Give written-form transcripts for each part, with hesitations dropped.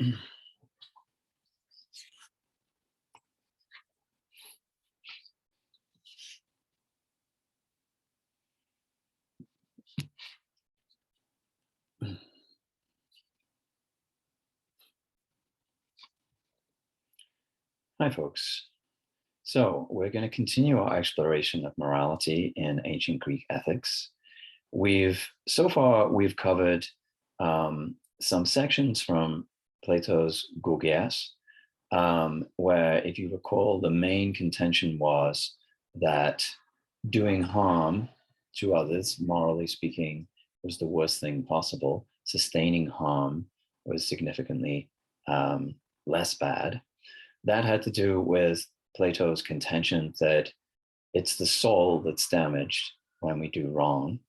Hi, folks. So we're going to continue our exploration of morality in ancient Greek ethics. So far we've covered some sections from Plato's Gorgias, where, if you recall, the main contention was that doing harm to others, morally speaking, was the worst thing possible. Sustaining harm was significantly less bad. That had to do with Plato's contention that it's the soul that's damaged when we do wrong.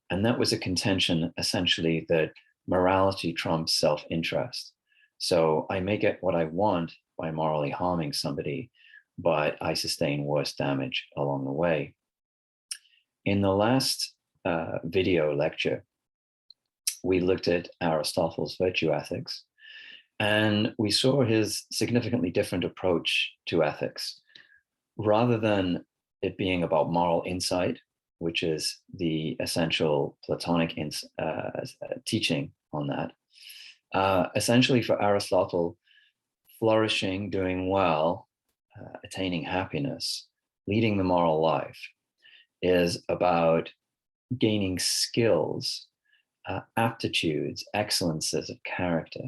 And that was a contention essentially that morality trumps self-interest. So I may get what I want by morally harming somebody, but I sustain worse damage along the way. In the last video lecture, we looked at Aristotle's virtue ethics, and we saw his significantly different approach to ethics. Rather than it being about moral insight, which is the essential Platonic teaching on that, essentially for Aristotle, flourishing, doing well, attaining happiness, leading the moral life is about gaining skills, aptitudes, excellences of character,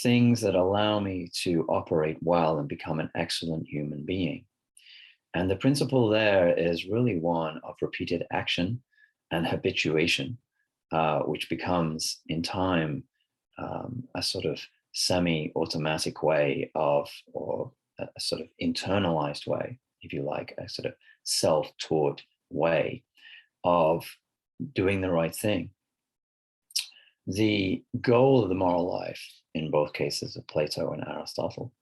things that allow me to operate well and become an excellent human being. And the principle there is really one of repeated action and habituation, which becomes in time a sort of semi-automatic way of, or a sort of internalized way, if you like, a sort of self-taught way of doing the right thing. The goal of the moral life, in both cases of Plato and Aristotle,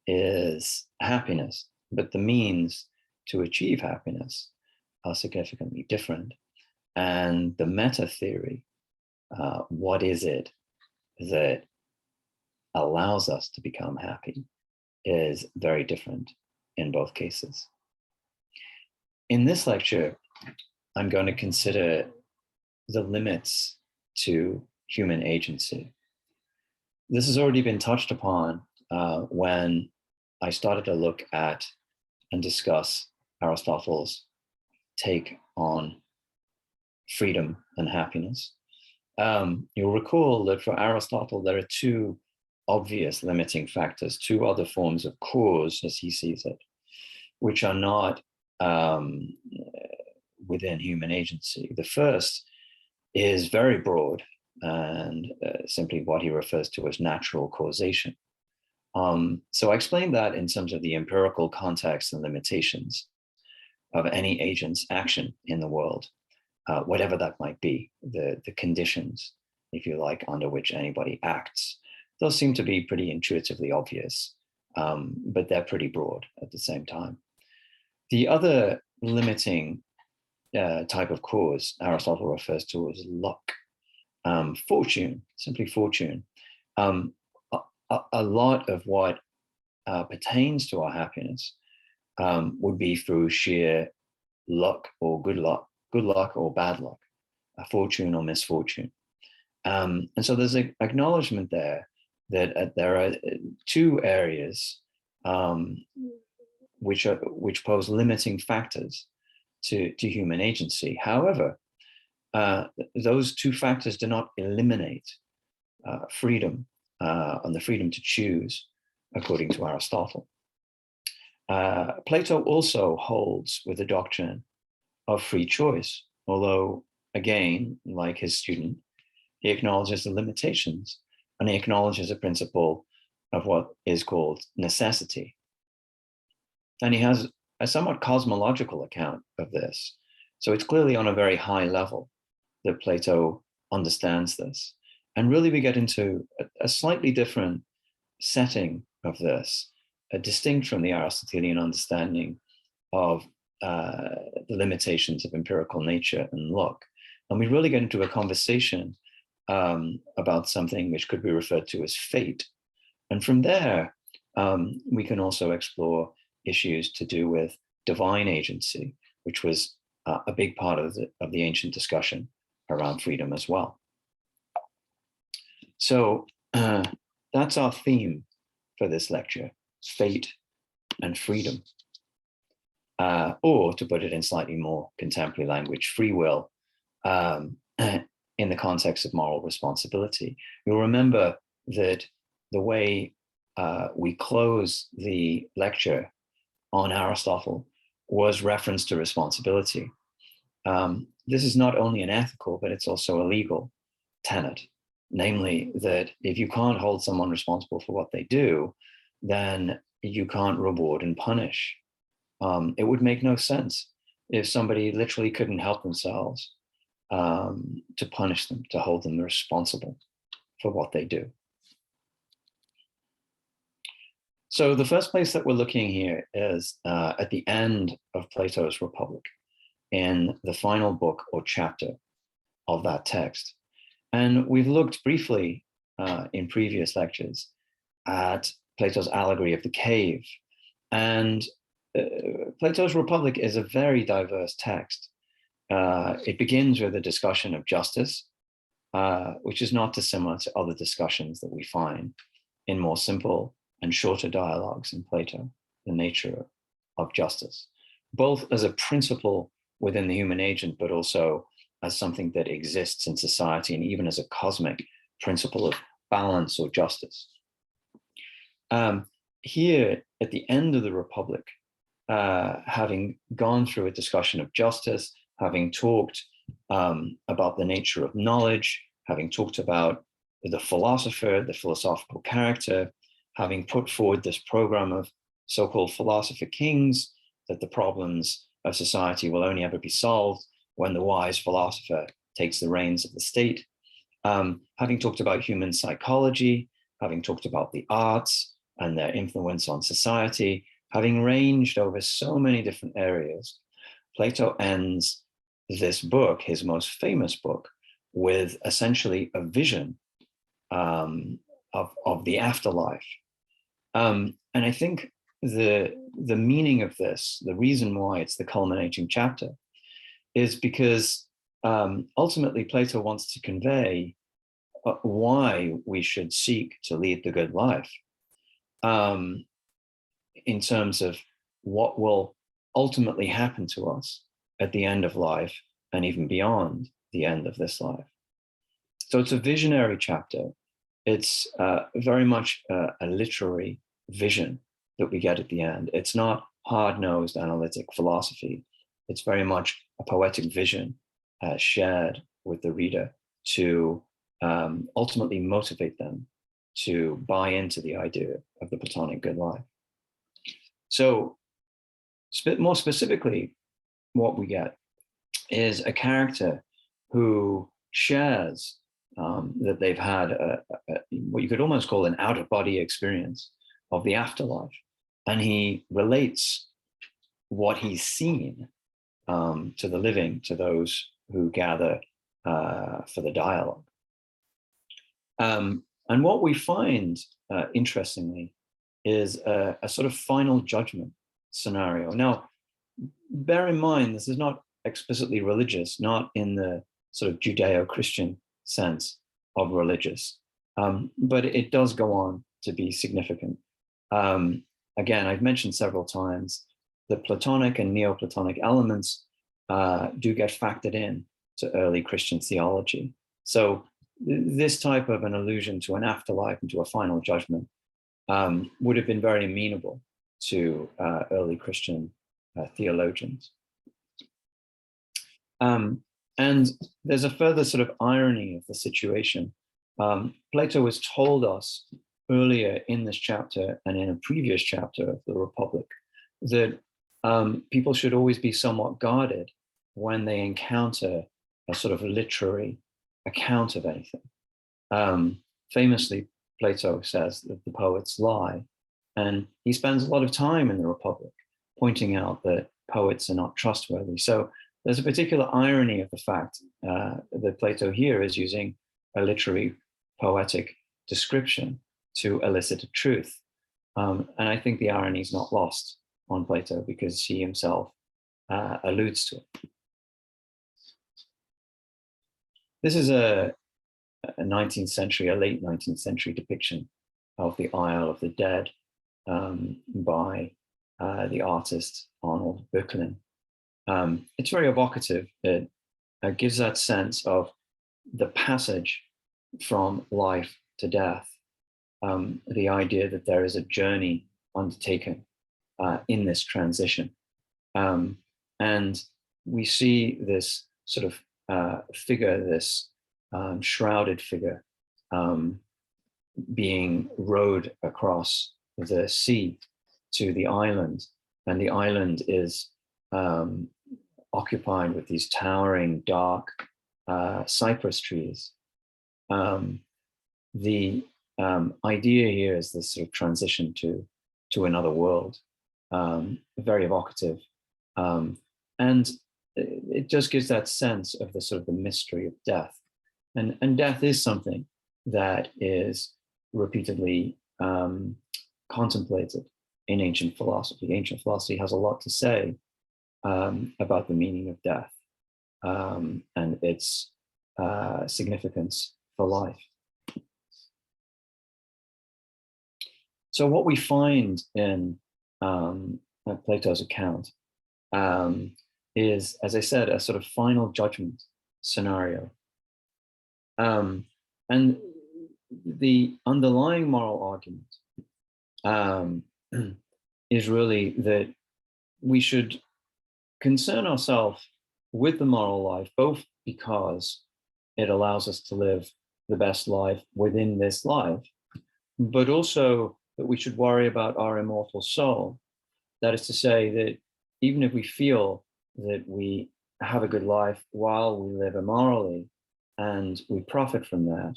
is happiness, but the means to achieve happiness are significantly different. And the meta theory, what is it that allows us to become happy, is very different in both cases. In this lecture, I'm going to consider the limits to human agency. This has already been touched upon when I started to look at and discuss Aristotle's take on freedom and happiness. You'll recall that for Aristotle, there are two obvious limiting factors, two other forms of cause, as he sees it, which are not within human agency. The first is very broad and simply what he refers to as natural causation. So I explained that in terms of the empirical context and limitations of any agent's action in the world, whatever that might be, the conditions, if you like, under which anybody acts. Those seem to be pretty intuitively obvious, but they're pretty broad at the same time. The other limiting type of cause Aristotle refers to as luck, fortune, simply fortune. A lot of what pertains to our happiness would be through sheer luck or good luck or bad luck, fortune or misfortune. And so there's an acknowledgement there that there are two areas which pose limiting factors to human agency. However, those two factors do not eliminate freedom and the freedom to choose, according to Aristotle. Plato also holds with the doctrine of free choice, although, again, like his student, he acknowledges the limitations, and he acknowledges a principle of what is called necessity. And he has a somewhat cosmological account of this. So it's clearly on a very high level that Plato understands this. And really we get into a slightly different setting of this, distinct from the Aristotelian understanding of the limitations of empirical nature and luck. And we really get into a conversation about something which could be referred to as fate, And from there, we can also explore issues to do with divine agency, which was a big part of the ancient discussion around freedom as well. So that's our theme for this lecture: fate and freedom. Or to put it in slightly more contemporary language, free will in the context of moral responsibility. You'll remember that the way we close the lecture on Aristotle was reference to responsibility. This is not only an ethical, but it's also a legal tenet, namely that if you can't hold someone responsible for what they do, then you can't reward and punish. It would make no sense if somebody literally couldn't help themselves to punish them, to hold them responsible for what they do. So the first place that we're looking here is at the end of Plato's Republic, in the final book or chapter of that text. And we've looked briefly in previous lectures at Plato's allegory of the cave. And Plato's Republic is a very diverse text. It begins with a discussion of justice, which is not dissimilar to other discussions that we find in more simple and shorter dialogues in Plato, the nature of justice, both as a principle within the human agent, but also as something that exists in society, and even as a cosmic principle of balance or justice. Here at the end of the Republic, having gone through a discussion of justice, having talked about the nature of knowledge, having talked about the philosopher, the philosophical character, having put forward this program of so-called philosopher kings, that the problems of society will only ever be solved when the wise philosopher takes the reins of the state. Having talked about human psychology, having talked about the arts and their influence on society, having ranged over so many different areas, Plato ends this book, his most famous book, with essentially a vision of the afterlife. And I think the meaning of this, the reason why it's the culminating chapter, is because ultimately Plato wants to convey why we should seek to lead the good life, in terms of what will ultimately happen to us at the end of life and even beyond the end of this life. So it's a visionary chapter. It's very much a literary vision that we get at the end. It's not hard-nosed analytic philosophy. It's very much a poetic vision shared with the reader to ultimately motivate them to buy into the idea of the Platonic good life. So more specifically, what we get is a character who shares that they've had what you could almost call an out-of-body experience of the afterlife. And he relates what he's seen to the living, to those who gather for the dialogue. And what we find, interestingly, is a sort of final judgment scenario. Now, bear in mind, this is not explicitly religious, not in the sort of Judeo-Christian sense of religious, but it does go on to be significant. Again, I've mentioned several times the Platonic and Neoplatonic elements do get factored in to early Christian theology. So this type of an allusion to an afterlife and to a final judgment would have been very amenable to early Christian theologians. And there's a further sort of irony of the situation. Plato has told us earlier in this chapter and in a previous chapter of the Republic that people should always be somewhat guarded when they encounter a sort of literary account of anything. Famously, Plato says that the poets lie, and he spends a lot of time in the Republic pointing out that poets are not trustworthy. So there's a particular irony of the fact that Plato here is using a literary poetic description to elicit a truth. And I think the irony is not lost on Plato, because he himself alludes to it. This is a 19th century, a late 19th century depiction of the Isle of the Dead by the artist Arnold Böcklin. It's very evocative. It gives that sense of the passage from life to death, the idea that there is a journey undertaken in this transition. And we see this sort of figure, this shrouded figure, being rowed across the sea to the island. And the island is occupied with these towering, dark cypress trees. The idea here is this sort of transition to another world, very evocative. And it just gives that sense of the sort of the mystery of death. And death is something that is repeatedly contemplated in ancient philosophy. Ancient philosophy has a lot to say about the meaning of death and its significance for life. So what we find in Plato's account is, as I said, a sort of final judgment scenario. And the underlying moral argument is really that we should concern ourselves with the moral life, both because it allows us to live the best life within this life, but also that we should worry about our immortal soul. That is to say that even if we feel that we have a good life while we live immorally and we profit from that,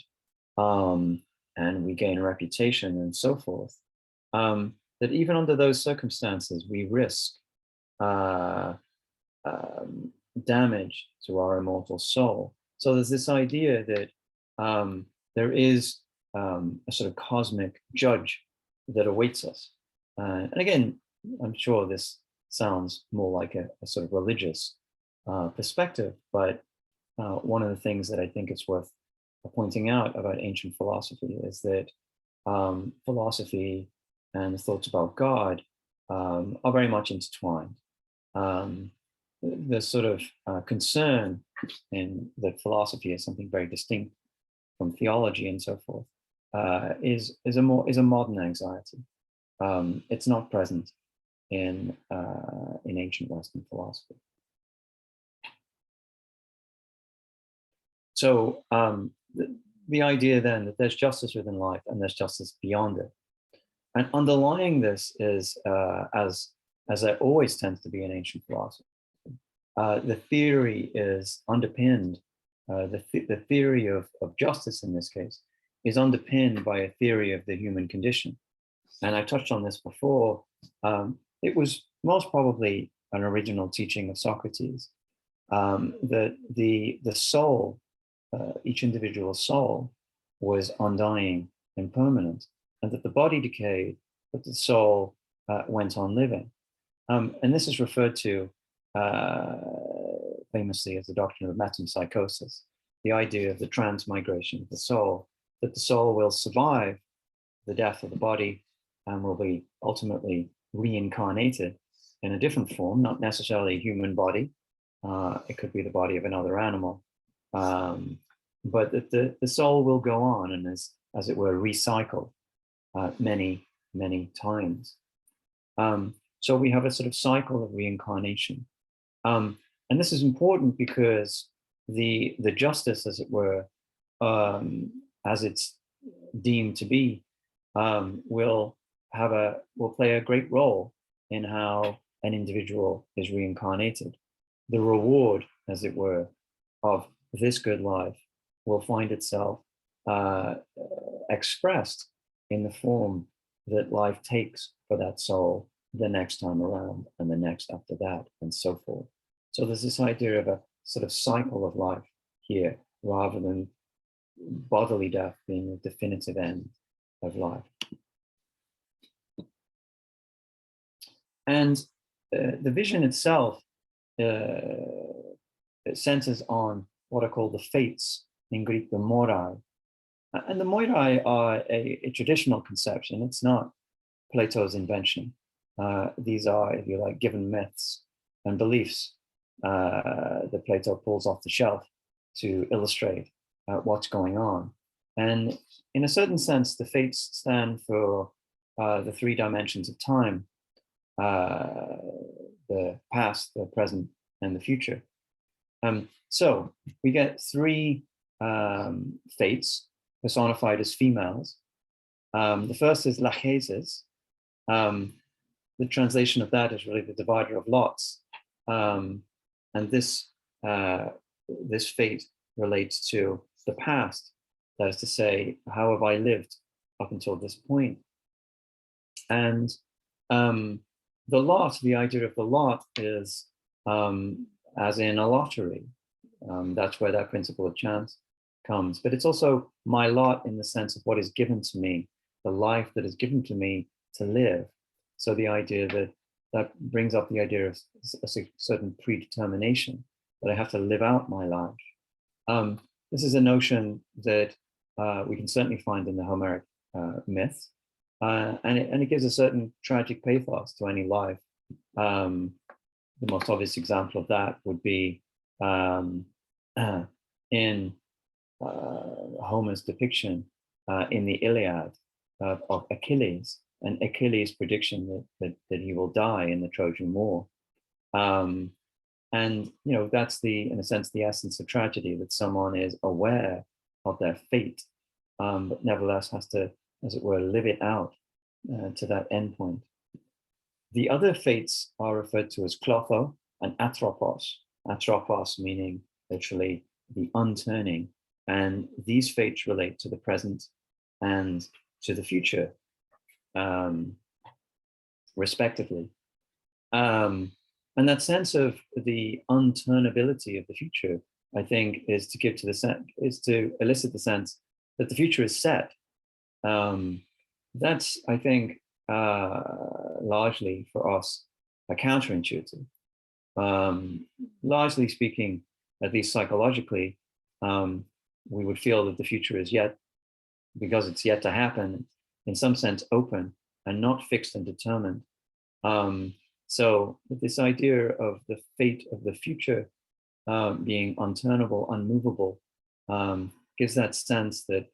and we gain a reputation and so forth, that even under those circumstances, we risk damage to our immortal soul. So there's this idea that there is a sort of cosmic judge that awaits us. And again, I'm sure this sounds more like a sort of religious perspective, but one of the things that I think it's worth pointing out about ancient philosophy is that philosophy and thoughts about God are very much intertwined. The sort of concern in that philosophy is something very distinct from theology and so forth is a modern anxiety. It's not present in ancient Western philosophy. So the idea then that there's justice within life and there's justice beyond it, and underlying this is, as it always tends to be in ancient philosophy, the theory is underpinned. The theory of justice in this case is underpinned by a theory of the human condition. And I touched on this before. It was most probably an original teaching of Socrates, that the soul, each individual soul, was undying and permanent, and that the body decayed, but the soul went on living. And this is referred to famously as the doctrine of metempsychosis, the idea of the transmigration of the soul, that the soul will survive the death of the body and will be ultimately reincarnated in a different form, not necessarily a human body. It could be the body of another animal, but that the soul will go on and as it were, recycle many, many times. So we have a sort of cycle of reincarnation. And this is important because the justice, as it were, as it's deemed to be, will play a great role in how an individual is reincarnated. The reward, as it were, of this good life will find itself expressed in the form that life takes for that soul the next time around and the next after that and so forth. So there's this idea of a sort of cycle of life here rather than bodily death being a definitive end of life. And the vision itself it centers on what are called the fates, in Greek, the morai. And the morai are a traditional conception. It's not Plato's invention. These are, if you like, given myths and beliefs that Plato pulls off the shelf to illustrate what's going on. And in a certain sense, the fates stand for the three dimensions of time, the past, the present, and the future. So we get three fates personified as females. The first is lachesis. The translation of that is really the divider of lots. And this fate relates to the past. That is to say, how have I lived up until this point? And the lot, the idea of the lot is as in a lottery. That's where that principle of chance comes. But it's also my lot in the sense of what is given to me, the life that is given to me to live. So the idea that brings up the idea of a certain predetermination, that I have to live out my life. This is a notion that we can certainly find in the Homeric myths, and it gives a certain tragic pathos to any life. The most obvious example of that would be in Homer's depiction in the Iliad of Achilles, and Achilles' prediction that he will die in the Trojan War. And that's in a sense, the essence of tragedy, that someone is aware of their fate, but nevertheless has to, as it were, live it out to that endpoint. The other fates are referred to as klotho and atropos. Atropos meaning literally the unturning. And these fates relate to the present and to the future, respectively. And that sense of the unturnability of the future, I think, is to elicit the sense that the future is set. That's, I think, largely for us counterintuitive. Largely speaking, at least psychologically, we would feel that the future is yet, because it's yet to happen, in some sense open and not fixed and determined. So this idea of the fate of the future being unturnable, unmovable, gives that sense that,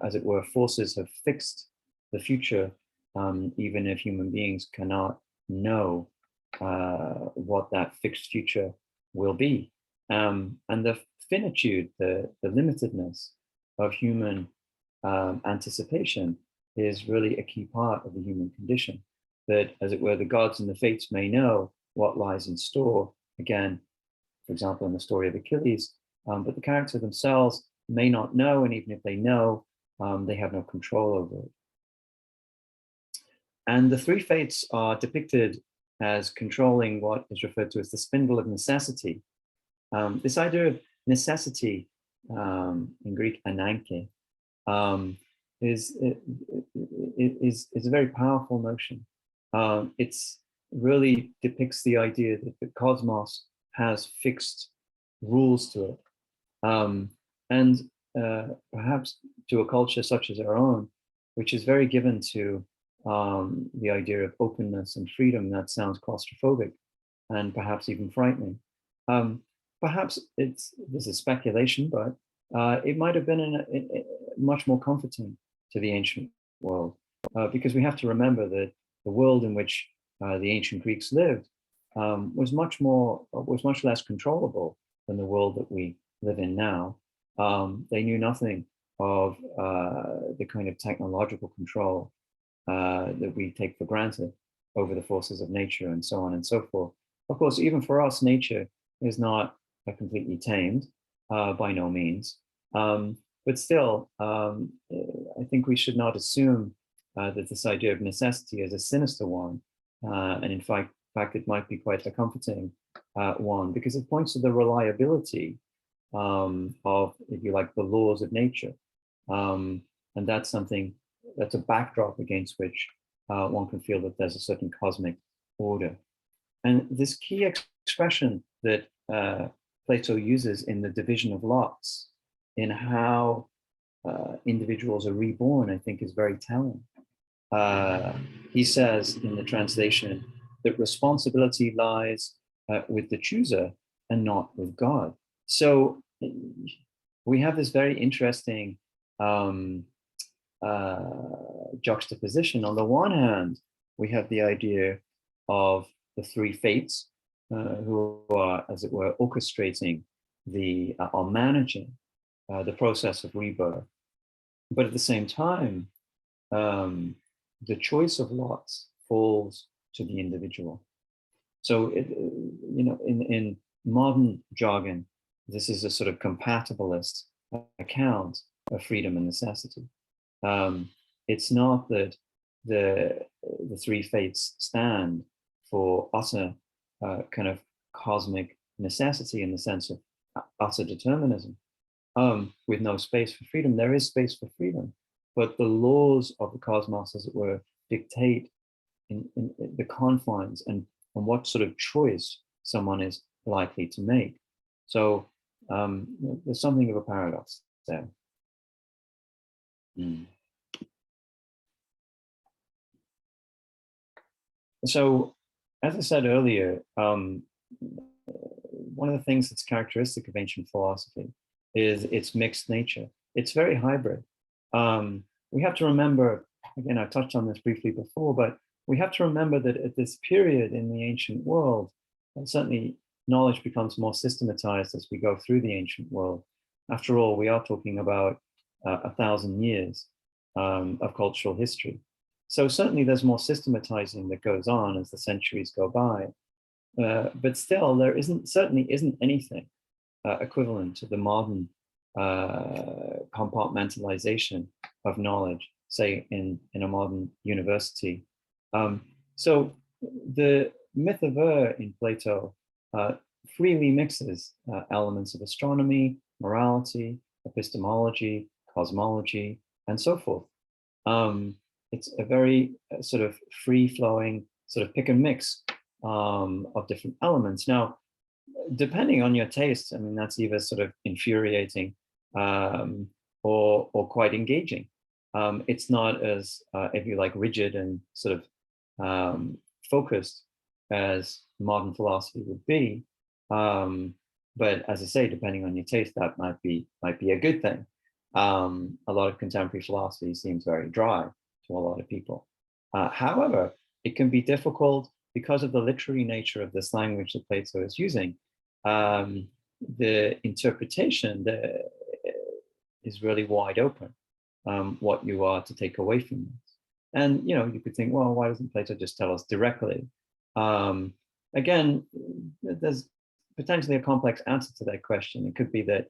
as it were, forces have fixed the future, even if human beings cannot know what that fixed future will be. And the finitude, the limitedness of human anticipation is really a key part of the human condition. That, as it were, the gods and the fates may know what lies in store, again, for example, in the story of Achilles, but the characters themselves may not know, and even if they know, they have no control over it. And the three fates are depicted as controlling what is referred to as the spindle of necessity. This idea of necessity, in Greek, ananke, is a very powerful notion. It's really depicts the idea that the cosmos has fixed rules to it. And perhaps to a culture such as our own, which is very given to the idea of openness and freedom, that sounds claustrophobic and perhaps even frightening. Perhaps this is speculation, but it might have been much more comforting to the ancient world, because we have to remember that the world in which the ancient Greeks lived was much less controllable than the world that we live in now. They knew nothing of the kind of technological control that we take for granted over the forces of nature and so on and so forth. Of course, even for us, nature is not completely tamed, by no means. But still, I think we should not assume that this idea of necessity is a sinister one. And in fact, it might be quite a comforting one, because it points to the reliability of, if you like, the laws of nature. And that's something that's a backdrop against which one can feel that there's a certain cosmic order. And this key expression that Plato uses in the division of lots, in how individuals are reborn, I think is very telling. He says in the translation that responsibility lies with the chooser and not with God. So we have this very interesting juxtaposition. On the one hand, we have the idea of the three fates who are, as it were, orchestrating or managing the process of rebirth. But at the same time, the choice of lots falls to the individual. So, in modern jargon, this is a sort of compatibilist account of freedom and necessity. It's not that the three fates stand for utter kind of cosmic necessity in the sense of utter determinism, with no space for freedom. There is space for freedom, but the laws of the cosmos, as it were, dictate in the confines and what sort of choice someone is likely to make. So there's something of a paradox there. So, as I said earlier, one of the things that's characteristic of ancient philosophy is its mixed nature. It's very hybrid. We have to remember, again, I touched on this briefly before, but we have to remember that at this period in the ancient world, and certainly knowledge becomes more systematized as we go through the ancient world. After all, we are talking about 1,000 years of cultural history. So certainly there's more systematizing that goes on as the centuries go by. But still, there certainly isn't anything equivalent to the modern compartmentalization of knowledge, say in a modern university. So the myth of in Plato freely mixes elements of astronomy, morality, epistemology, cosmology, and so forth. It's a very sort of free-flowing, sort of pick and mix of different elements. Now, depending on your taste, I mean, that's either sort of infuriating or quite engaging. It's not as, if you like, rigid and sort of focused as modern philosophy would be. But as I say, depending on your taste, that might be a good thing. A lot of contemporary philosophy seems very dry to a lot of people. However, it can be difficult because of the literary nature of this language that Plato is using. The interpretation is really wide open, what you are to take away from this. And, you could think, well, why doesn't Plato just tell us directly? Again, there's potentially a complex answer to that question. It could be that,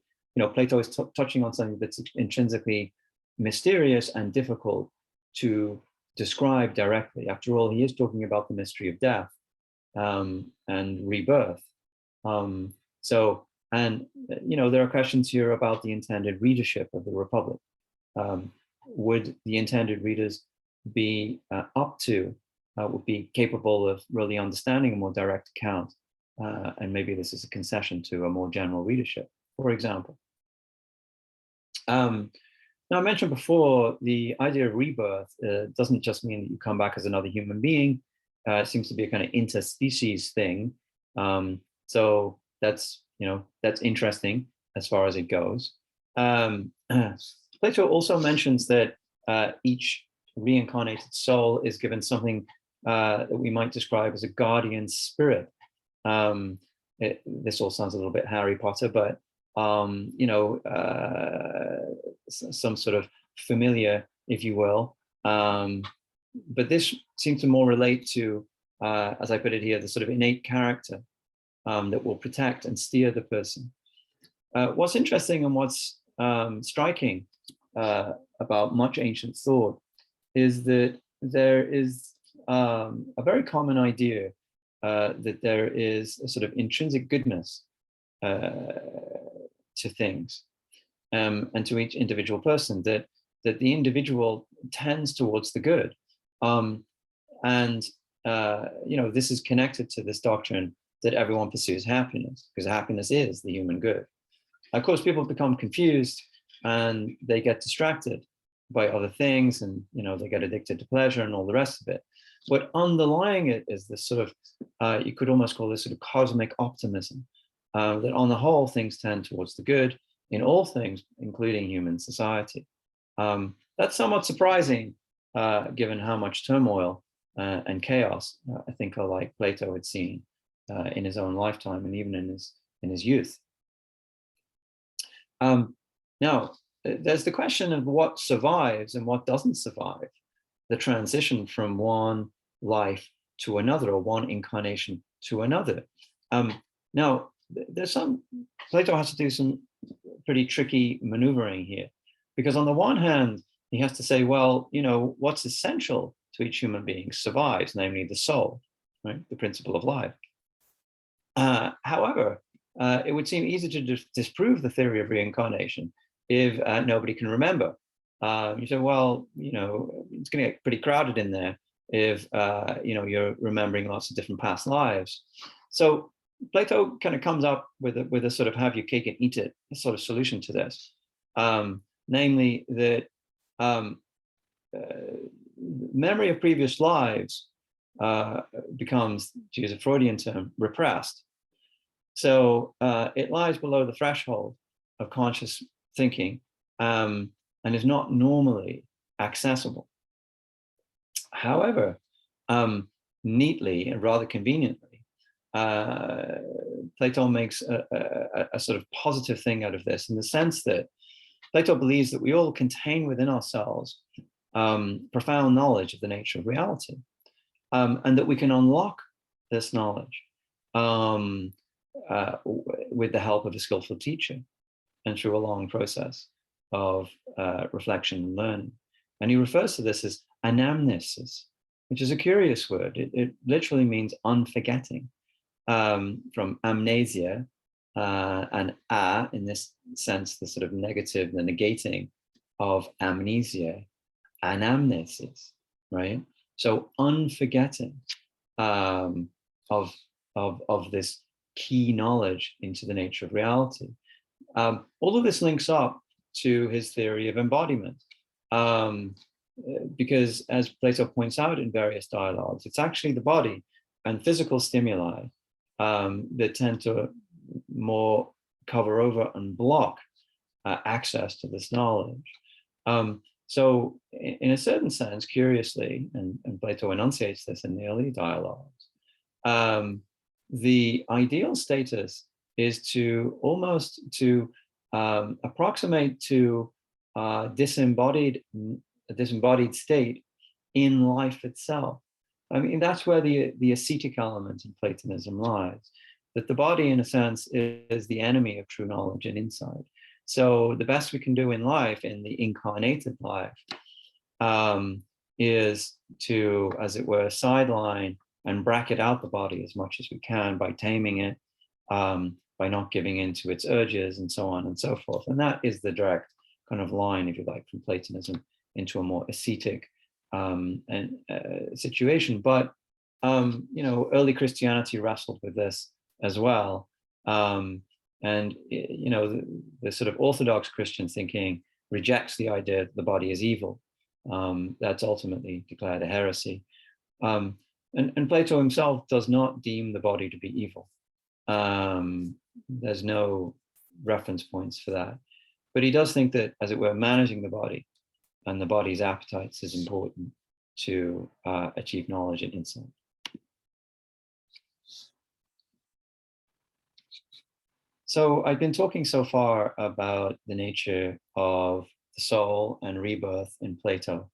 Plato is touching on something that's intrinsically mysterious and difficult to describe directly. After all, he is talking about the mystery of death and rebirth. There are questions here about the intended readership of the Republic. Would the intended readers be would be capable of really understanding a more direct account? And maybe this is a concession to a more general readership, for example. Now, I mentioned before, the idea of rebirth doesn't just mean that you come back as another human being. It seems to be a kind of interspecies thing. So that's interesting as far as it goes. Plato also mentions that each reincarnated soul is given something that we might describe as a guardian spirit. This all sounds a little bit Harry Potter, but some sort of familiar, if you will. But this seems to more relate to, as I put it here, the sort of innate character that will protect and steer the person. What's interesting and what's striking about much ancient thought is that there is a very common idea that there is a sort of intrinsic goodness to things and to each individual person, that that the individual tends towards the good. And this is connected to this doctrine that everyone pursues happiness, because happiness is the human good. Of course, people become confused and they get distracted by other things, and they get addicted to pleasure and all the rest of it. But underlying it is this sort of, you could almost call this sort of cosmic optimism, that on the whole, things tend towards the good in all things, including human society. That's somewhat surprising, given how much turmoil and chaos I think like Plato had seen in his own lifetime and even in his youth. Now, there's the question of what survives and what doesn't survive the transition from one life to another, or one incarnation to another. Now, Plato has to do some pretty tricky maneuvering here, because on the one hand, he has to say, well, what's essential to each human being survives, namely the soul, right? The principle of life. However, it would seem easy to disprove the theory of reincarnation if nobody can remember. You say, well, it's going to get pretty crowded in there if you're remembering lots of different past lives. So Plato kind of comes up with a sort of have your cake and eat it sort of solution to this, namely that memory of previous lives becomes, to use a Freudian term, repressed. So it lies below the threshold of conscious thinking, and is not normally accessible. However, neatly and rather conveniently, Plato makes a sort of positive thing out of this, in the sense that Plato believes that we all contain within ourselves profound knowledge of the nature of reality, and that we can unlock this knowledge with the help of a skillful teacher and through a long process of reflection and learning. And he refers to this as anamnesis, which is a curious word. It literally means unforgetting, from amnesia, and in this sense, the sort of negative, the negating of amnesia, anamnesis, right? So unforgetting of this key knowledge into the nature of reality. All of this links up to his theory of embodiment, because as Plato points out in various dialogues, it's actually the body and physical stimuli that tend to more cover over and block access to this knowledge. So in a certain sense, curiously, and Plato enunciates this in the early dialogues, the ideal status is to almost approximate to a disembodied state in life itself. I mean, that's where the ascetic element in Platonism lies, that the body, in a sense, is the enemy of true knowledge and insight. So the best we can do in life, in the incarnated life, is to, as it were, sideline and bracket out the body as much as we can by taming it, by not giving in to its urges, and so on and so forth. And that is the direct kind of line, if you like, from Platonism into a more ascetic situation. But early Christianity wrestled with this as well. And the sort of orthodox Christian thinking rejects the idea that the body is evil. That's ultimately declared a heresy. And Plato himself does not deem the body to be evil. There's no reference points for that. But he does think that, as it were, managing the body and the body's appetites is important to achieve knowledge and insight. So I've been talking so far about the nature of the soul and rebirth in Plato.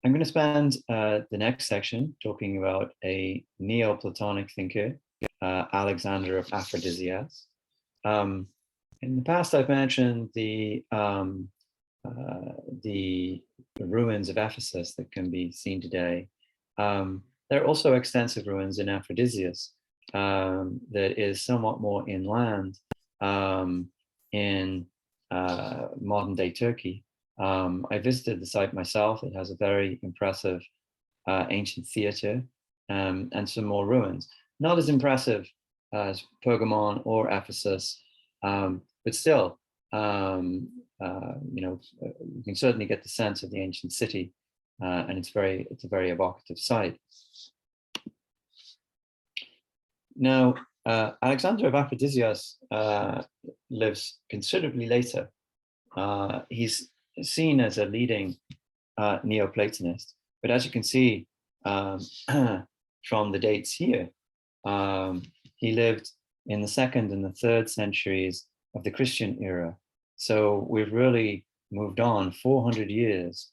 I'm going to spend the next section talking about a Neoplatonic thinker, Alexander of Aphrodisias. In the past, I've mentioned the ruins of Ephesus that can be seen today. There are also extensive ruins in Aphrodisias that is somewhat more inland in modern-day Turkey. I visited the site myself. It has a very impressive ancient theater and some more ruins. Not as impressive as Pergamon or Ephesus, but still, you can certainly get the sense of the ancient city, and it's a very evocative site. Now, Alexander of Aphrodisias lives considerably later. He's seen as a leading Neoplatonist, but as you can see from the dates here, he lived in the 2nd and the 3rd centuries of the Christian era. So we've really moved on 400 years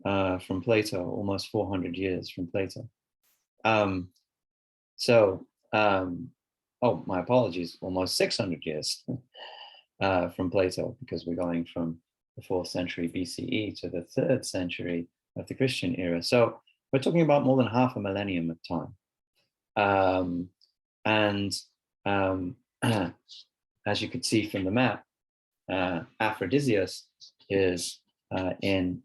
from Plato, almost 400 years from Plato. Oh, my apologies, almost 600 years from Plato, because we're going from the 4th century BCE to the 3rd century of the Christian era. So we're talking about more than half a millennium of time. As you could see from the map, Aphrodisias is in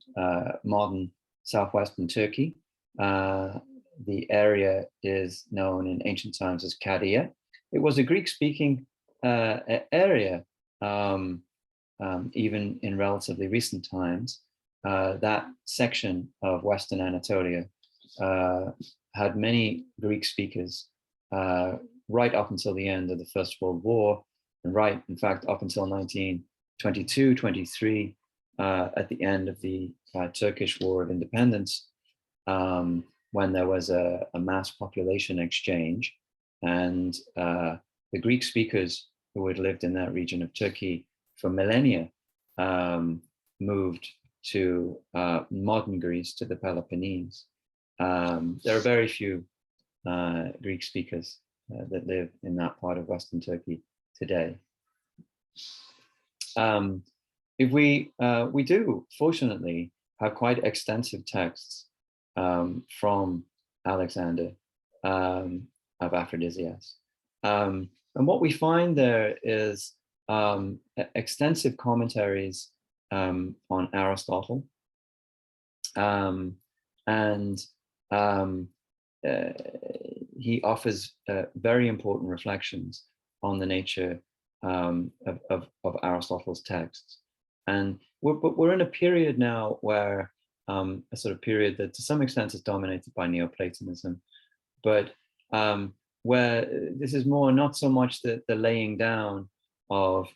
modern southwestern Turkey. The area is known in ancient times as Chaldea. It was a Greek-speaking area, even in relatively recent times. That section of Western Anatolia had many Greek speakers right up until the end of the First World War, and right, in fact, up until 1922, 23, at the end of the Turkish War of Independence, when there was a mass population exchange, and the Greek speakers who had lived in that region of Turkey for millennia moved to modern Greece, to the Peloponnese. There are very few Greek speakers that live in that part of Western Turkey today. We do, fortunately, have quite extensive texts from Alexander of Aphrodisias. And what we find there is extensive commentaries on Aristotle, he offers very important reflections on the nature of Aristotle's texts. And we're in a period now where a sort of period that to some extent is dominated by Neoplatonism, but where this is more not so much the laying down of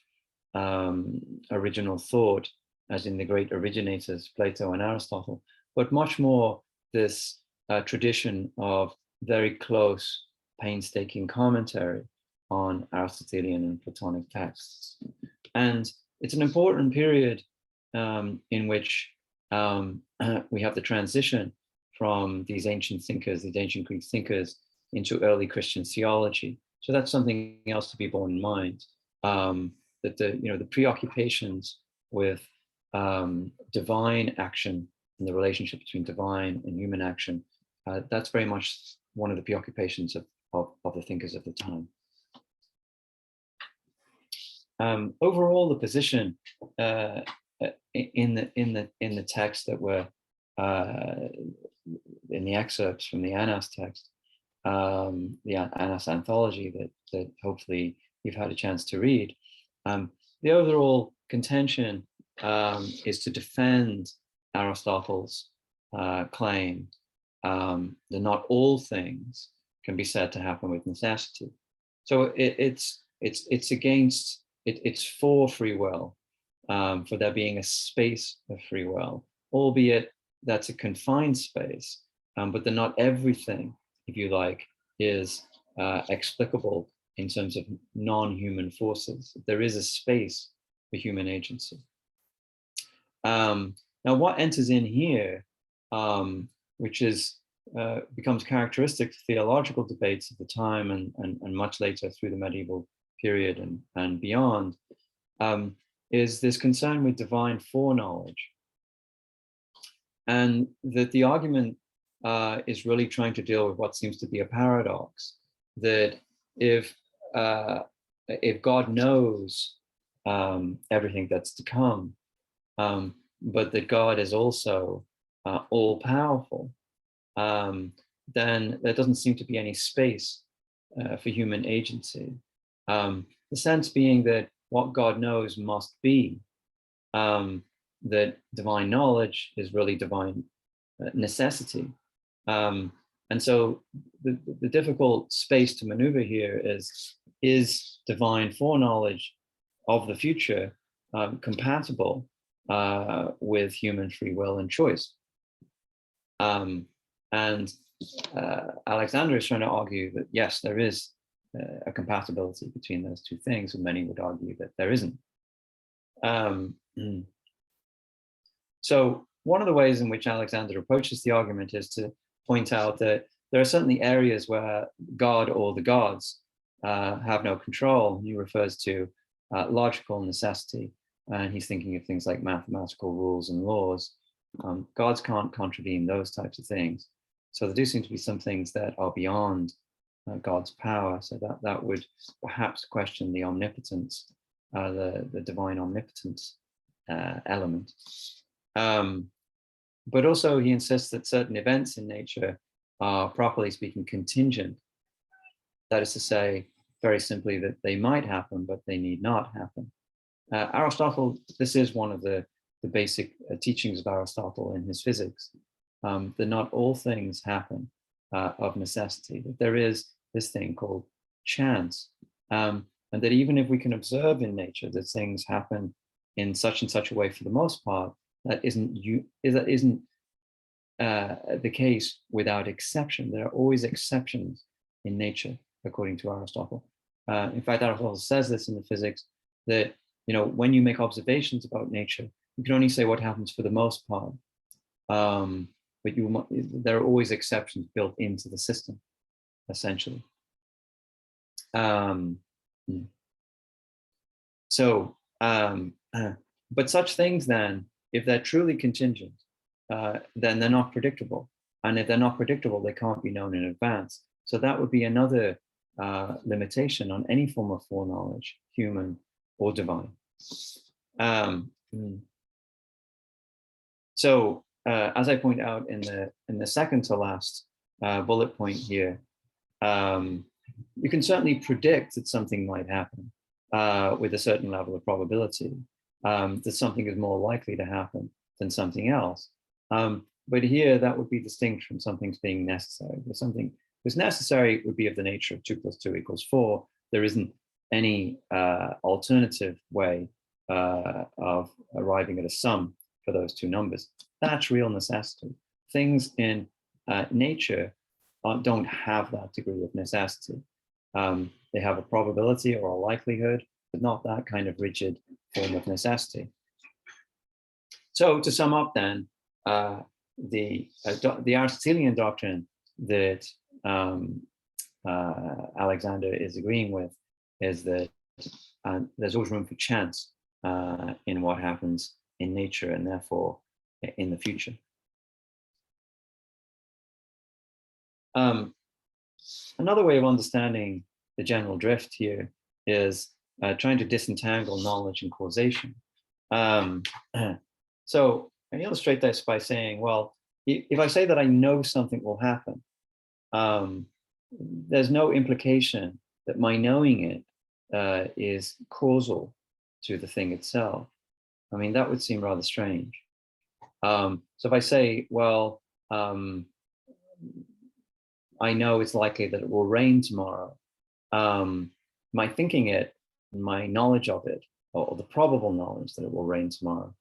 original thought, as in the great originators, Plato and Aristotle, but much more this tradition of very close, painstaking commentary on Aristotelian and Platonic texts. And it's an important period in which we have the transition from these ancient thinkers, these ancient Greek thinkers, into early Christian theology. So that's something else to be borne in mind. That the preoccupations with divine action and the relationship between divine and human action, that's very much one of the preoccupations of the thinkers of the time. Overall, the position in the text that were in the excerpts from the Anas text, the Anas anthology that hopefully you've had a chance to read, the overall contention is to defend Aristotle's claim that not all things can be said to happen with necessity. So it's for free will, for there being a space of free will, albeit that's a confined space, but that not everything, if you like, is explicable in terms of non-human forces. There is a space for human agency. Now, what enters in here, which becomes characteristic of theological debates of the time and much later through the medieval period and beyond, is this concern with divine foreknowledge. And that the argument is really trying to deal with what seems to be a paradox, that if God knows everything that's to come, but that God is also all powerful, then there doesn't seem to be any space for human agency. The sense being that what God knows must be, that divine knowledge is really divine necessity. And so the difficult space to maneuver here is divine foreknowledge of the future compatible with human free will and choice? And Alexander is trying to argue that yes, there is a compatibility between those two things, and many would argue that there isn't. So one of the ways in which Alexander approaches the argument is to point out that there are certainly areas where God or the gods have no control. He refers to logical necessity, and he's thinking of things like mathematical rules and laws. Gods can't contravene those types of things. So there do seem to be some things that are beyond God's power. So that would perhaps question the omnipotence, the divine omnipotence element. But also he insists that certain events in nature are, properly speaking, contingent. That is to say, very simply, that they might happen, but they need not happen. Aristotle, this is one of the basic teachings of Aristotle in his physics, that not all things happen of necessity, that there is this thing called chance, and that even if we can observe in nature that things happen in such and such a way for the most part, that isn't the case without exception. There are always exceptions in nature, according to Aristotle. In fact, Aristotle says this in the physics, that when you make observations about nature, you can only say what happens for the most part, but there are always exceptions built into the system, essentially. But such things then, if they're truly contingent, then they're not predictable. And if they're not predictable, they can't be known in advance. So that would be another limitation on any form of foreknowledge, human or divine. So as I point out in the second to last bullet point here, you can certainly predict that something might happen with a certain level of probability, that something is more likely to happen than something else. But here that would be distinct from something's being necessary. If something was necessary, it would be of the nature of 2 + 2 = 4. There isn't any alternative way of arriving at a sum for those two numbers. That's real necessity. Things in nature don't have that degree of necessity. They have a probability or a likelihood, but not that kind of rigid form of necessity. So to sum up then, the Aristotelian doctrine that Alexander is agreeing with is that there's always room for chance in what happens in nature and therefore in the future. Another way of understanding the general drift here is trying to disentangle knowledge and causation. So I illustrate this by saying, well, if I say that I know something will happen, there's no implication that my knowing it is causal to the thing itself. I mean, that would seem rather strange. So if I say, well, I know it's likely that it will rain tomorrow, my thinking it, my knowledge of it, or the probable knowledge that it will rain tomorrow,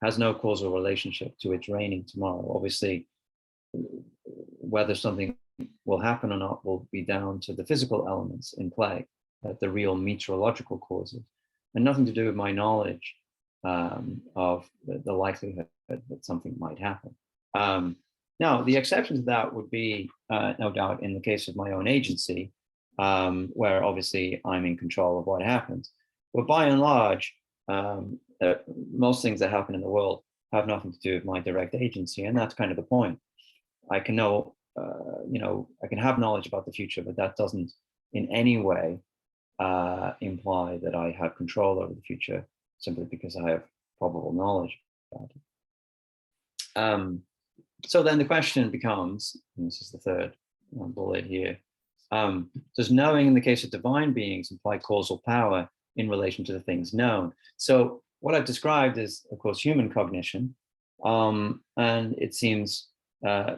has no causal relationship to it raining tomorrow. Obviously, whether something will happen or not will be down to the physical elements in play, the real meteorological causes, and nothing to do with my knowledge of the likelihood that something might happen. Now, the exception to that would be, no doubt, in the case of my own agency, where obviously I'm in control of what happens. But by and large, most things that happen in the world have nothing to do with my direct agency, and that's kind of the point. I can know, I can have knowledge about the future, but that doesn't in any way imply that I have control over the future simply because I have probable knowledge about it. So then the question becomes, and this is the third bullet here, does knowing in the case of divine beings imply causal power in relation to the things known? So what I've described is, of course, human cognition. And it seems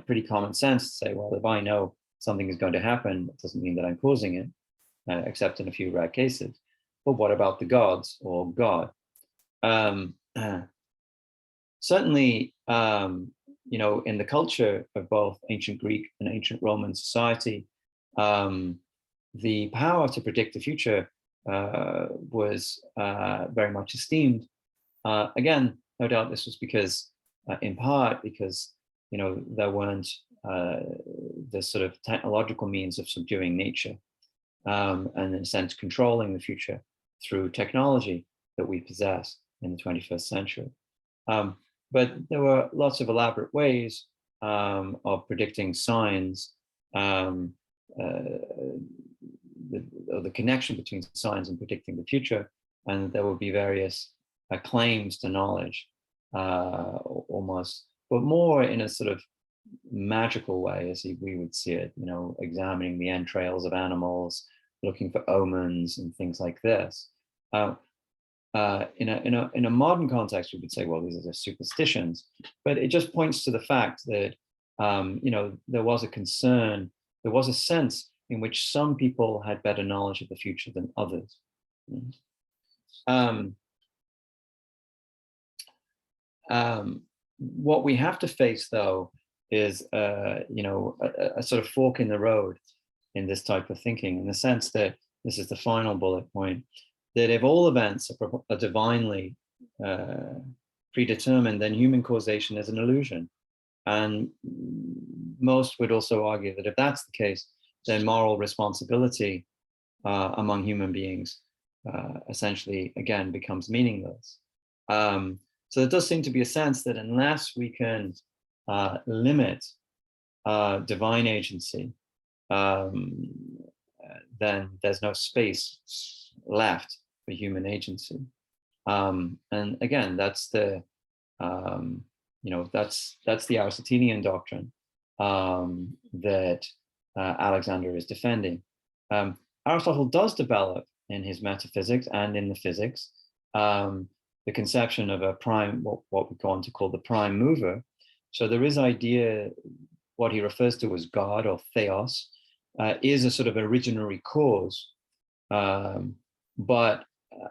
pretty common sense to say, well, if I know something is going to happen, it doesn't mean that I'm causing it, except in a few rare cases. But what about the gods or God? Certainly, in the culture of both ancient Greek and ancient Roman society, the power to predict the future was very much esteemed. Again, no doubt this was because, in part, because there weren't the sort of technological means of subduing nature, and in a sense controlling the future through technology that we possess in the 21st century. But there were lots of elaborate ways of predicting signs, the connection between signs and predicting the future, and there would be various claims to knowledge, almost, but more in a sort of magical way, as we would see it, examining the entrails of animals, looking for omens and things like this. In a modern context, we would say, well, these are just superstitions, but it just points to the fact that there was a concern, there was a sense in which some people had better knowledge of the future than others. What we have to face, though, is a sort of fork in the road in this type of thinking, in the sense that this is the final bullet point, that if all events are divinely predetermined, then human causation is an illusion. And most would also argue that if that's the case, then moral responsibility among human beings essentially, again, becomes meaningless. So there does seem to be a sense that unless we can limit divine agency, then there's no space left for human agency. And again, that's the that's the Aristotelian doctrine that Alexander is defending. Aristotle does develop in his metaphysics and in the physics the conception of a prime, what we go on to call the prime mover. So there is idea, what he refers to as God or theos, is a sort of originary cause, but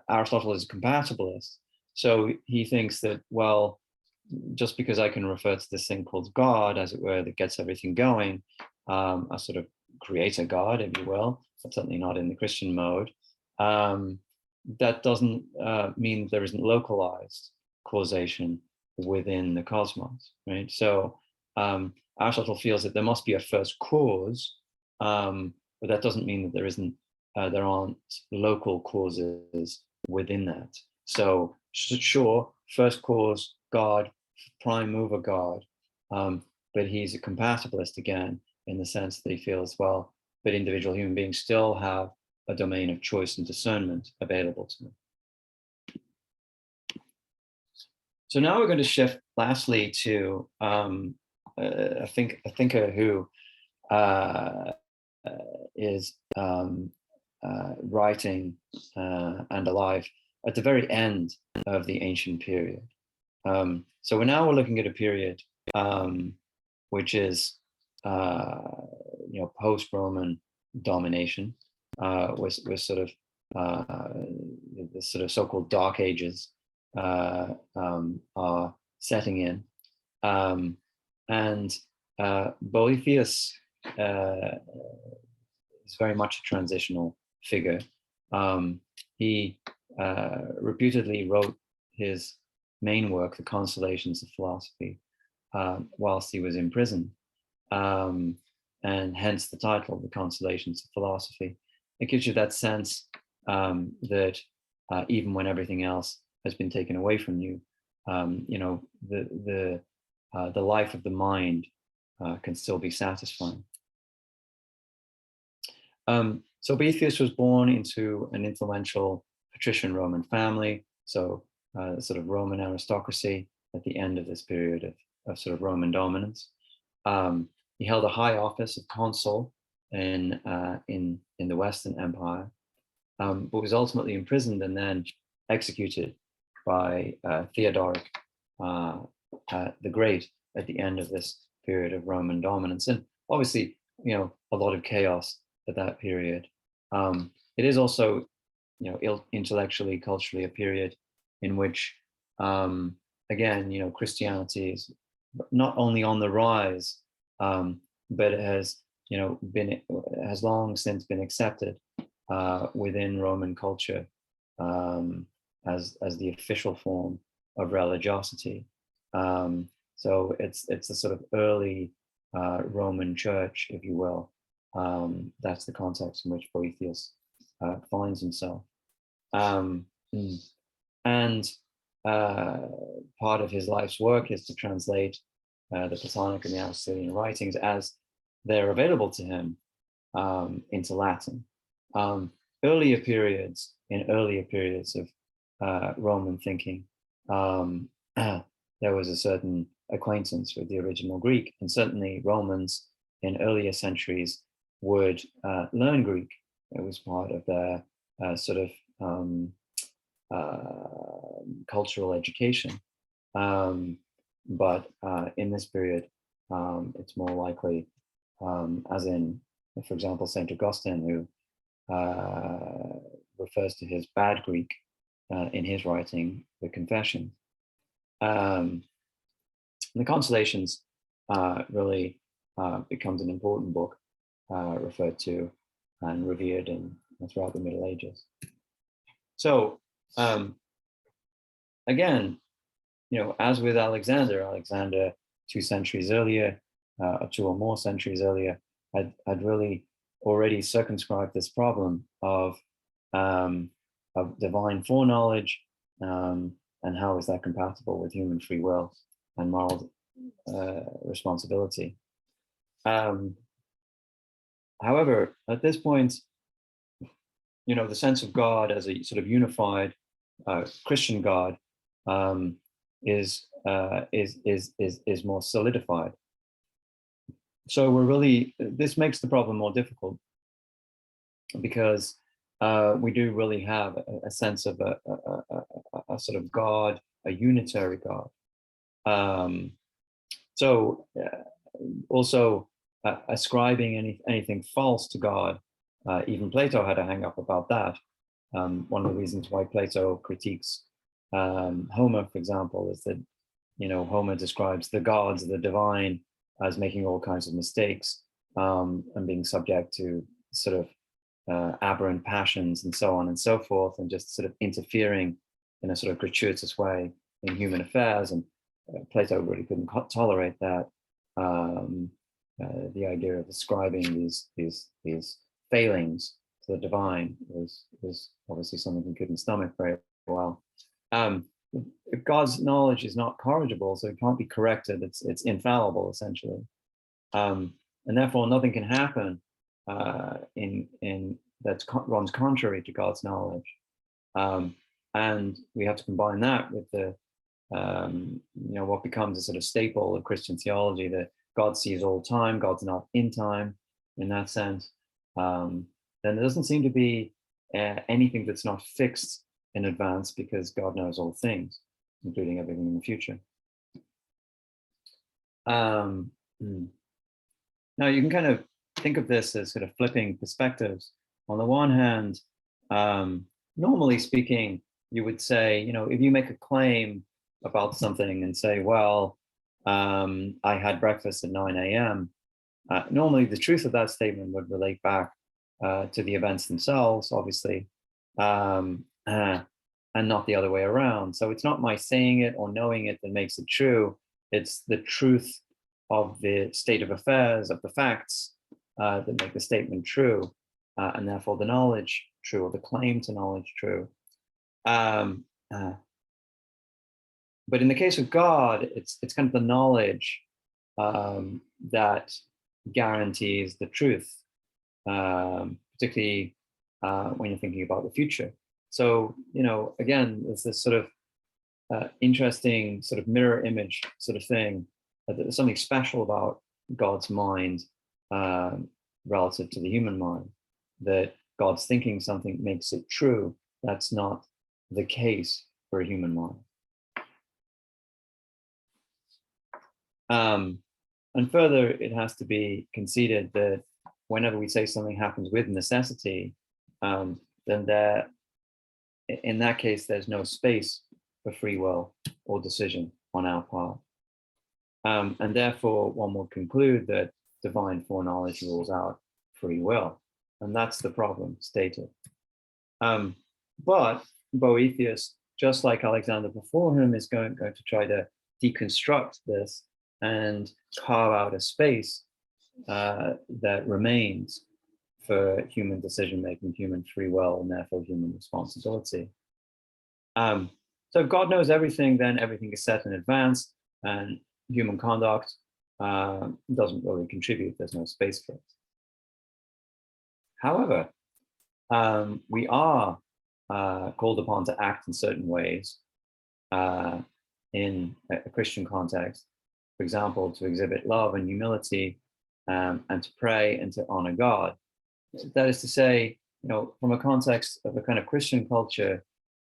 Aristotle is a compatibilist. So he thinks that, well, just because I can refer to this thing called God, as it were, that gets everything going, a sort of creator God, if you will, but certainly not in the Christian mode, that doesn't mean there isn't localized causation within the cosmos, right? So Aristotle feels that there must be a first cause, but that doesn't mean that there aren't local causes within that. So sure, first cause God, prime mover God, but he's a compatibilist again, in the sense that he feels, well, but individual human beings still have a domain of choice and discernment available to them. So now we're going to shift lastly to a thinker who is writing and alive at the very end of the ancient period. So we're looking at a period which is post-Roman domination, with sort of the sort of so-called Dark Ages are setting in, and Boethius is very much a transitional figure. He reputedly wrote his main work, The Consolations of Philosophy, whilst he was in prison, and hence the title, The Consolations of Philosophy. It gives you that sense that even when everything else has been taken away from you, the life of the mind can still be satisfying. So Boethius was born into an influential patrician Roman family, so sort of Roman aristocracy at the end of this period sort of Roman dominance. He held a high office of consul in the Western Empire, but was ultimately imprisoned and then executed by Theodoric the Great at the end of this period of Roman dominance. And obviously, a lot of chaos at that period. It is also, intellectually, culturally, a period in which, again, Christianity is not only on the rise, but it has, has long since been accepted within Roman culture as the official form of religiosity. So it's a sort of early Roman church, if you will. That's the context in which Boethius finds himself. And part of his life's work is to translate the Platonic and the Aristotelian writings as they're available to him into Latin. Earlier periods of Roman thinking, there was a certain acquaintance with the original Greek, and certainly Romans in earlier centuries would learn Greek. It was part of their sort of cultural education. But in this period, it's more likely, as in, for example, St. Augustine, who refers to his bad Greek in his writing, The Confessions. The Consolations really becomes an important book referred to and revered throughout the Middle Ages. So again, as with Alexander 2 centuries earlier, or 2 or more centuries earlier, had really already circumscribed this problem of divine foreknowledge, and how is that compatible with human free will and moral responsibility. However, at this point, the sense of God as a sort of unified Christian God is more solidified. So this makes the problem more difficult, because we do really have a sense of a sort of God, a unitary God. Also ascribing anything false to God, even Plato had a hang up about that. One of the reasons why Plato critiques Homer, for example, is that Homer describes the gods, the divine, as making all kinds of mistakes and being subject to sort of aberrant passions and so on and so forth, and just sort of interfering in a sort of gratuitous way in human affairs. And Plato really couldn't tolerate that. The idea of ascribing these failings to the divine was obviously something he couldn't stomach very well. God's knowledge is not corrigible, so it can't be corrected. It's infallible, essentially, and therefore nothing can happen in that runs contrary to God's knowledge. And we have to combine that with the what becomes a sort of staple of Christian theology, that God sees all time, God's not in time in that sense. Then there doesn't seem to be anything that's not fixed in advance, because God knows all things, including everything in the future. Now you can kind of think of this as sort of flipping perspectives. On the one hand, normally speaking, you would say, if you make a claim about something and say, well, I had breakfast at 9 a.m., normally the truth of that statement would relate back to the events themselves, obviously, and not the other way around. So it's not my saying it or knowing it that makes it true. It's the truth of the state of affairs, of the facts, that make the statement true, and therefore the knowledge true, or the claim to knowledge true. But in the case of God, it's kind of the knowledge that guarantees the truth, particularly when you're thinking about the future. So, again, there's this sort of interesting sort of mirror image sort of thing there's something special about God's mind relative to the human mind, that God's thinking something makes it true. That's not the case for a human mind. And further, it has to be conceded that whenever we say something happens with necessity, then in that case, there's no space for free will or decision on our part. And therefore, one would conclude that divine foreknowledge rules out free will. And that's the problem stated. But Boethius, just like Alexander before him, is going to try to deconstruct this and carve out a space that remains for human decision-making, human free will, and therefore human responsibility. So if God knows everything, then everything is set in advance, and human conduct doesn't really contribute. There's no space for it. However, we are called upon to act in certain ways in a Christian context. For example, to exhibit love and humility, and to pray and to honor God. That is to say, from a context of a kind of Christian culture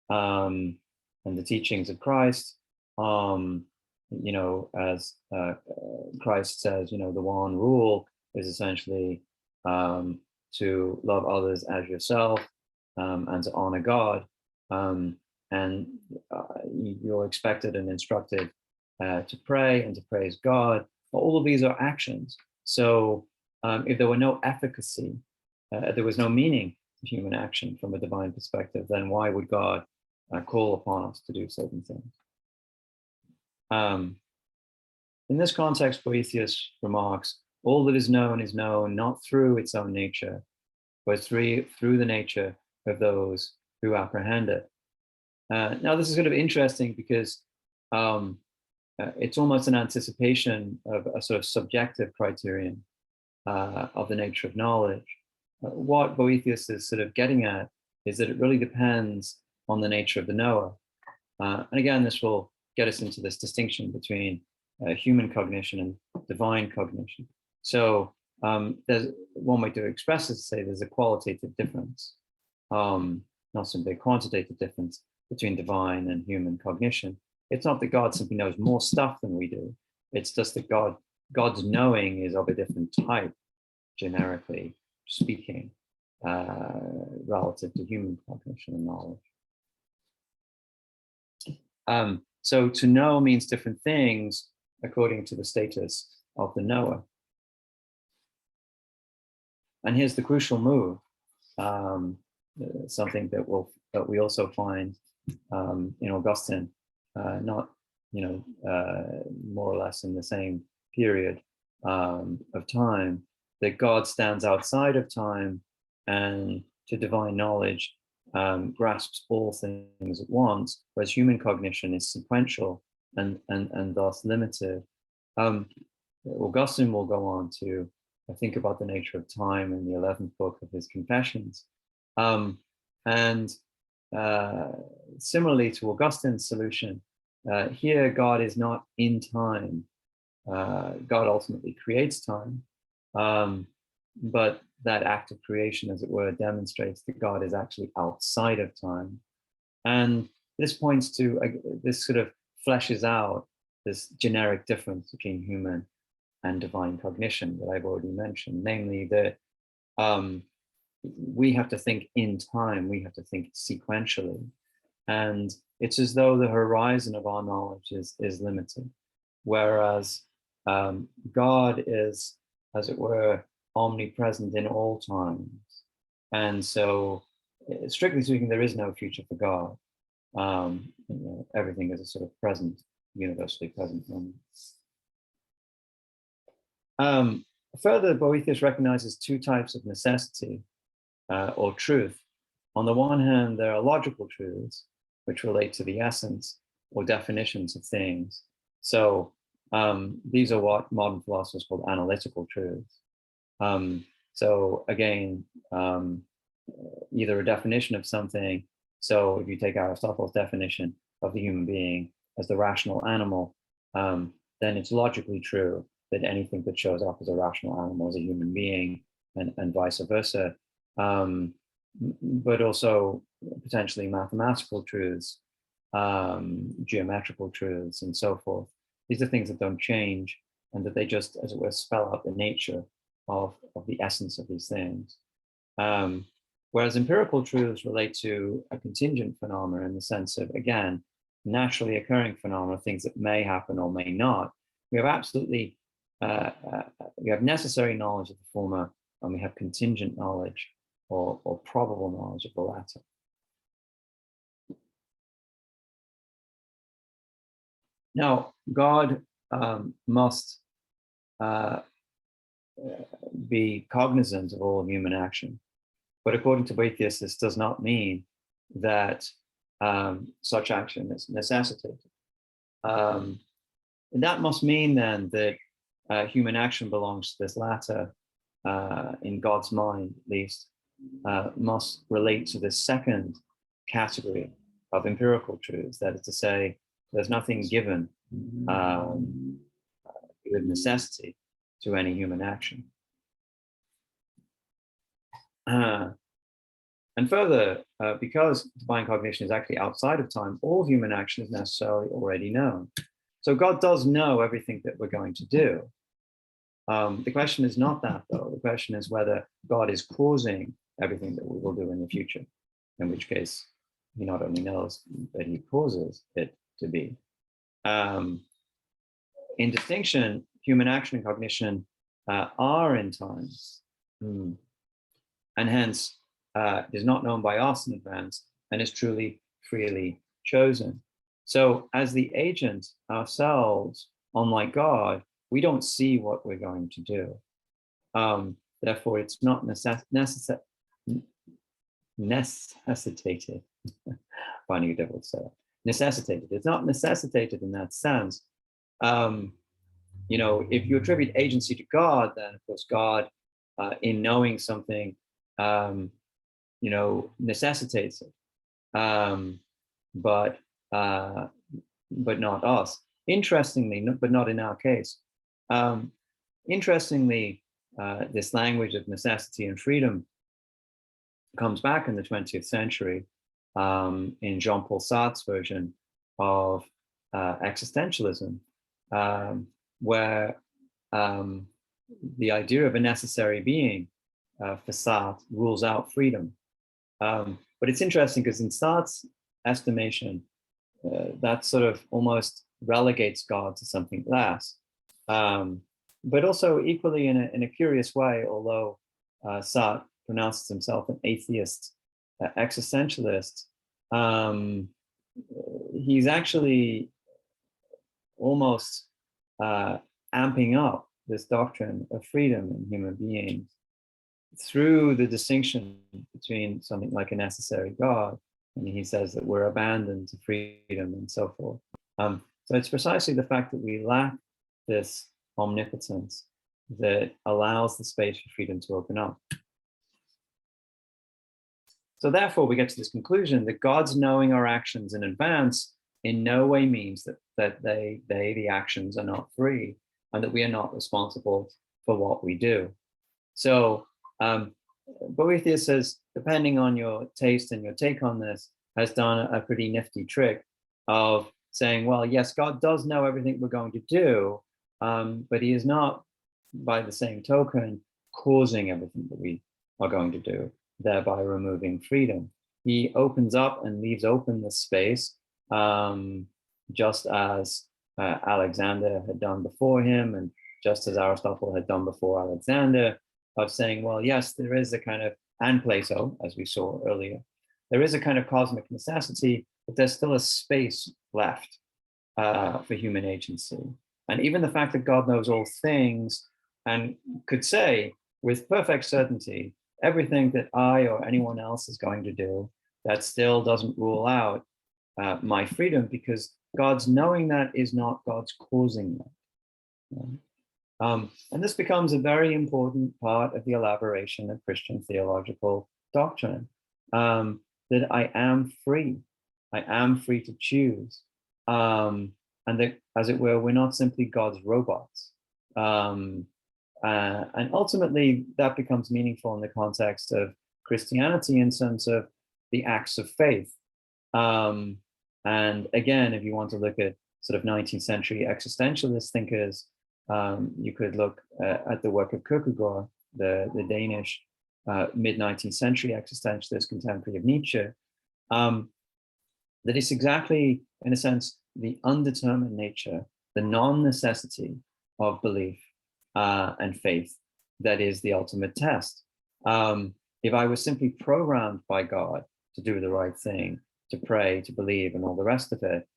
and the teachings of Christ, as Christ says, the one rule is essentially to love others as yourself and to honor God. And you're expected and instructed to pray and to praise God. All of these are actions. So if there were no efficacy, there was no meaning to human action from a divine perspective, then why would God call upon us to do certain things? In this context, Boethius remarks, all that is known not through its own nature, but through the nature of those who apprehend it. Now, this is kind of interesting because it's almost an anticipation of a sort of subjective criterion of the nature of knowledge. What Boethius is sort of getting at is that it really depends on the nature of the knower. And again, this will get us into this distinction between human cognition and divine cognition. So there's one way to express it, to say there's a qualitative difference, not simply a quantitative difference between divine and human cognition. It's not that God simply knows more stuff than we do. It's just that God's knowing is of a different type, generically speaking, relative to human cognition and knowledge. So to know means different things according to the status of the knower. And here's the crucial move, something that we also find in Augustine, not more or less in the same period of time, that God stands outside of time and to divine knowledge grasps all things at once, whereas human cognition is sequential and thus limited. Augustine will go on to think about the nature of time in the 11th book of his Confessions. And similarly to Augustine's solution, here God is not in time. God ultimately creates time, but that act of creation, as it were, demonstrates that God is actually outside of time. And this points to, this sort of fleshes out this generic difference between human and divine cognition that I've already mentioned, namely that we have to think in time, we have to think sequentially. And it's as though the horizon of our knowledge is limited, whereas God is, as it were, omnipresent in all times. And so, strictly speaking, there is no future for God. Everything is a sort of present, universally present moment. Further, Boethius recognizes two types of necessity or truth. On the one hand, there are logical truths, which relate to the essence or definitions of things. So these are what modern philosophers call analytical truths. So again, either a definition of something. So if you take Aristotle's definition of the human being as the rational animal, then it's logically true that anything that shows up as a rational animal is a human being, and vice versa. But also potentially mathematical truths, geometrical truths, and so forth. These are things that don't change, and that they just, as it were, spell out the nature of the essence of these things. Whereas empirical truths relate to a contingent phenomena in the sense of, again, naturally occurring phenomena, things that may happen or may not. We have absolutely, we have necessary knowledge of the former, and we have contingent knowledge or probable knowledge of the latter. Now, God must be cognizant of all human action. But according to Boethius, this does not mean that such action is necessitated. And that must mean then that human action belongs to this latter, in God's mind at least, must relate to this second category of empirical truths. That is to say, there's nothing given with necessity to any human action. And further, because divine cognition is actually outside of time, all human action is necessarily already known. So God does know everything that we're going to do. The question is not that, though. The question is whether God is causing everything that we will do in the future, in which case he not only knows, but he causes it to be. In distinction, human action and cognition are in time, and hence is not known by us in advance, and is truly freely chosen. So as the agent ourselves, unlike God, we don't see what we're going to do. Therefore, it's not necessitated. Finding it difficult to say that. Necessitated. It's not necessitated in that sense. If you attribute agency to God, then of course God, in knowing something, necessitates it, but not us. Interestingly, but not in our case. Interestingly, this language of necessity and freedom comes back in the 20th century in Jean-Paul Sartre's version of existentialism, where the idea of a necessary being for Sartre rules out freedom. But it's interesting because in Sartre's estimation, that sort of almost relegates God to something less. But also equally in a curious way, although Sartre pronounces himself an atheist existentialist, he's actually almost amping up this doctrine of freedom in human beings through the distinction between something like a necessary God, and he says that we're abandoned to freedom and so forth. So it's precisely the fact that we lack this omnipotence that allows the space for freedom to open up. So therefore, we get to this conclusion that God's knowing our actions in advance in no way means that the actions, are not free, and that we are not responsible for what we do. So Boethius says, depending on your taste and your take on this, has done a pretty nifty trick of saying, well, yes, God does know everything we're going to do, but he is not, by the same token, causing everything that we are going to do, thereby removing freedom. He opens up and leaves open the space, just as Alexander had done before him, and just as Aristotle had done before Alexander, of saying, well, yes, there is a kind of, and Plato, as we saw earlier, there is a kind of cosmic necessity, but there's still a space left for human agency. And even the fact that God knows all things and could say with perfect certainty everything that I or anyone else is going to do, that still doesn't rule out my freedom, because God's knowing that is not God's causing that. And this becomes a very important part of the elaboration of Christian theological doctrine, that I am free. I am free to choose. and that, as it were, we're not simply God's robots. And ultimately, that becomes meaningful in the context of Christianity in terms of the acts of faith. And again, if you want to look at sort of 19th century existentialist thinkers, you could look at the work of Kierkegaard, the Danish mid-19th century existentialist contemporary of Nietzsche, that it's exactly, in a sense, the undetermined nature, the non-necessity of belief and faith that is the ultimate test. If I was simply programmed by God to do the right thing, to pray, to believe, and all the rest of it,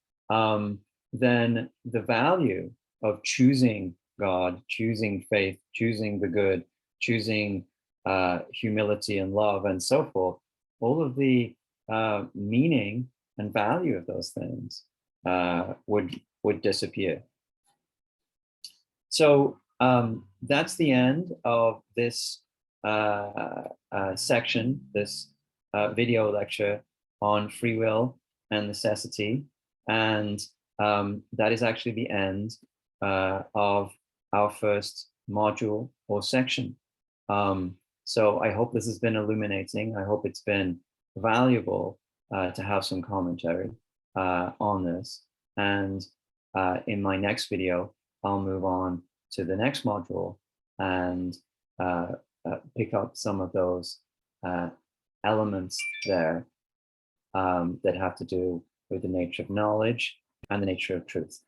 then the value of choosing God, choosing faith, choosing the good, choosing humility and love, and so forth, all of the meaning and value of those things would disappear. So that's the end of this section, this video lecture on free will and necessity. And that is actually the end of our first module or section. So I hope this has been illuminating. I hope it's been valuable to have some commentary on this. And in my next video, I'll move on to the next module and pick up some of those elements there that have to do with the nature of knowledge and the nature of truth.